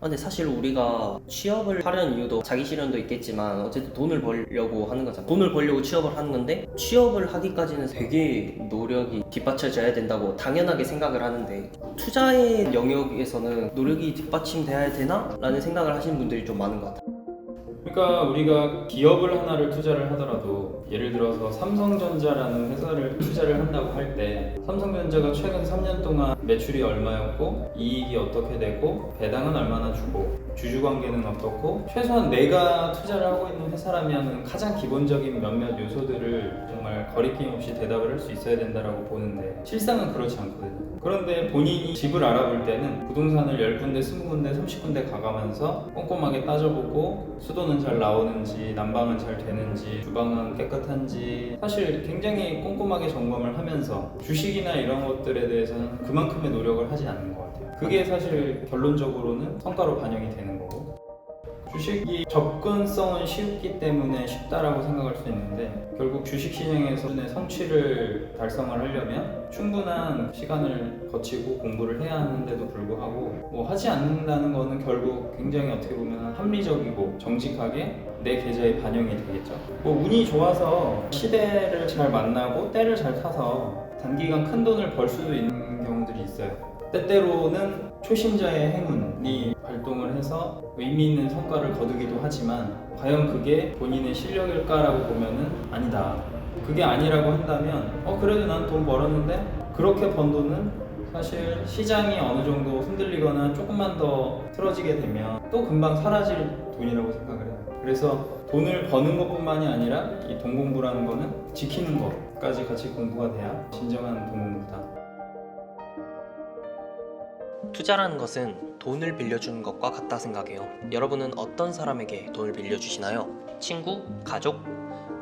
근데 사실 우리가 취업을 하려는 이유도 자기 실현도 있겠지만 어쨌든 돈을 벌려고 하는 거잖아. 돈을 벌려고 취업을 하는 건데 취업을 하기까지는 되게 노력이 뒷받쳐져야 된다고 당연하게 생각을 하는데 투자의 영역에서는 노력이 뒷받침돼야 되나? 라는 생각을 하시는 분들이 좀 많은 것 같아요. 그러니까 우리가 기업을 하나를 투자를 하더라도 예를 들어서 삼성전자라는 회사를 투자를 한다고 할 때 삼성전자가 최근 3년 동안 매출이 얼마였고 이익이 어떻게 되고 배당은 얼마나 주고 주주관계는 어떻고 최소한 내가 투자를 하고 있는 회사라면 가장 기본적인 몇몇 요소들을 정말 거리낌 없이 대답을 할 수 있어야 된다고 보는데 실상은 그렇지 않거든요. 그런데 본인이 집을 알아볼 때는 부동산을 10군데, 20군데, 30군데 가가면서 꼼꼼하게 따져보고 수도는 잘 나오는지 난방은 잘 되는지 주방은 깨끗한지 사실 굉장히 꼼꼼하게 점검을 하면서 주식이나 이런 것들에 대해서는 그만큼의 노력을 하지 않는 것 같아요. 그게 사실 결론적으로는 성과로 반영이 되는 거고 주식이 접근성은 쉽기 때문에 쉽다라고 생각할 수 있는데 결국 주식시장에서의 성취를 달성을 하려면 충분한 시간을 거치고 공부를 해야 하는데도 불구하고 뭐 하지 않는다는 거는 결국 굉장히 어떻게 보면 합리적이고 정직하게 내 계좌에 반영이 되겠죠. 뭐 운이 좋아서 시대를 잘 만나고 때를 잘 타서 단기간 큰 돈을 벌 수도 있는 경우들이 있어요. 때때로는 초심자의 행운이 발동을 해서 의미 있는 성과를 거두기도 하지만 과연 그게 본인의 실력일까라고 보면은 아니다. 그게 아니라고 한다면 그래도 난 돈 벌었는데 그렇게 번 돈은 사실 시장이 어느 정도 흔들리거나 조금만 더 틀어지게 되면 또 금방 사라질 돈이라고 생각을 해요. 그래서 돈을 버는 것뿐만이 아니라 이 돈 공부라는 거는 지키는 것까지 같이 공부가 돼야 진정한 돈 공부다. 투자라는 것은 돈을 빌려주는 것과 같다 생각해요. 여러분은 어떤 사람에게 돈을 빌려주시나요? 친구? 가족?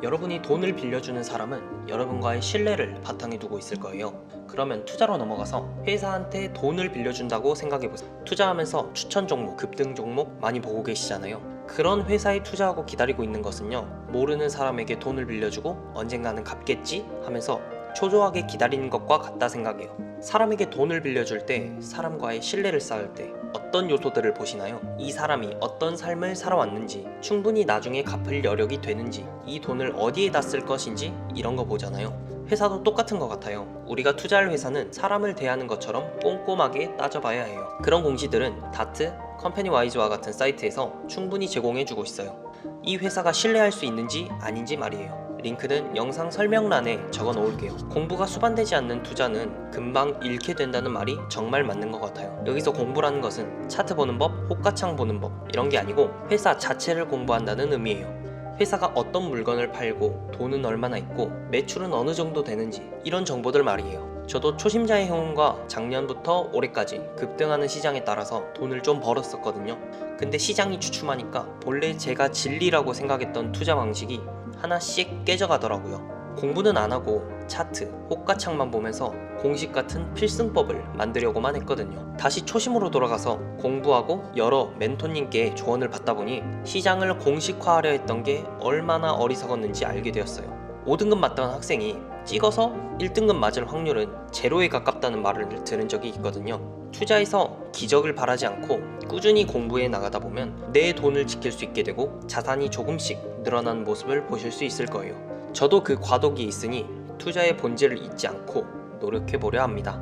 여러분이 돈을 빌려주는 사람은 여러분과의 신뢰를 바탕에 두고 있을 거예요. 그러면 투자로 넘어가서 회사한테 돈을 빌려준다고 생각해보세요. 투자하면서 추천 종목, 급등 종목 많이 보고 계시잖아요. 그런 회사에 투자하고 기다리고 있는 것은요, 모르는 사람에게 돈을 빌려주고 언젠가는 갚겠지 하면서 초조하게 기다리는 것과 같다 생각해요. 사람에게 돈을 빌려줄 때, 사람과의 신뢰를 쌓을 때 어떤 요소들을 보시나요? 이 사람이 어떤 삶을 살아왔는지, 충분히 나중에 갚을 여력이 되는지, 이 돈을 어디에다 쓸 것인지 이런 거 보잖아요. 회사도 똑같은 것 같아요. 우리가 투자할 회사는 사람을 대하는 것처럼 꼼꼼하게 따져봐야 해요. 그런 공시들은 다트, 컴퍼니와이즈와 같은 사이트에서 충분히 제공해주고 있어요. 이 회사가 신뢰할 수 있는지 아닌지 말이에요. 링크는 영상 설명란에 적어 놓을게요. 공부가 수반되지 않는 투자는 금방 잃게 된다는 말이 정말 맞는 것 같아요. 여기서 공부라는 것은 차트 보는 법, 호가창 보는 법 이런 게 아니고 회사 자체를 공부한다는 의미예요. 회사가 어떤 물건을 팔고 돈은 얼마나 있고 매출은 어느 정도 되는지 이런 정보들 말이에요. 저도 초심자의 행운과 작년부터 올해까지 급등하는 시장에 따라서 돈을 좀 벌었었거든요. 근데 시장이 주춤하니까 본래 제가 진리라고 생각했던 투자 방식이 하나씩 깨져가더라고요. 공부는 안 하고 차트, 호가창만 보면서 공식 같은 필승법을 만들려고만 했거든요. 다시 초심으로 돌아가서 공부하고 여러 멘토님께 조언을 받다 보니 시장을 공식화하려 했던 게 얼마나 어리석었는지 알게 되었어요. 5등급 맞던 학생이 찍어서 1등급 맞을 확률은 제로에 가깝다는 말을 들은 적이 있거든요. 투자에서 기적을 바라지 않고 꾸준히 공부해 나가다 보면 내 돈을 지킬 수 있게 되고 자산이 조금씩 늘어나는 모습을 보실 수 있을 거예요. 저도 그 과도기에 있으니 투자의 본질을 잊지 않고 노력해 보려 합니다.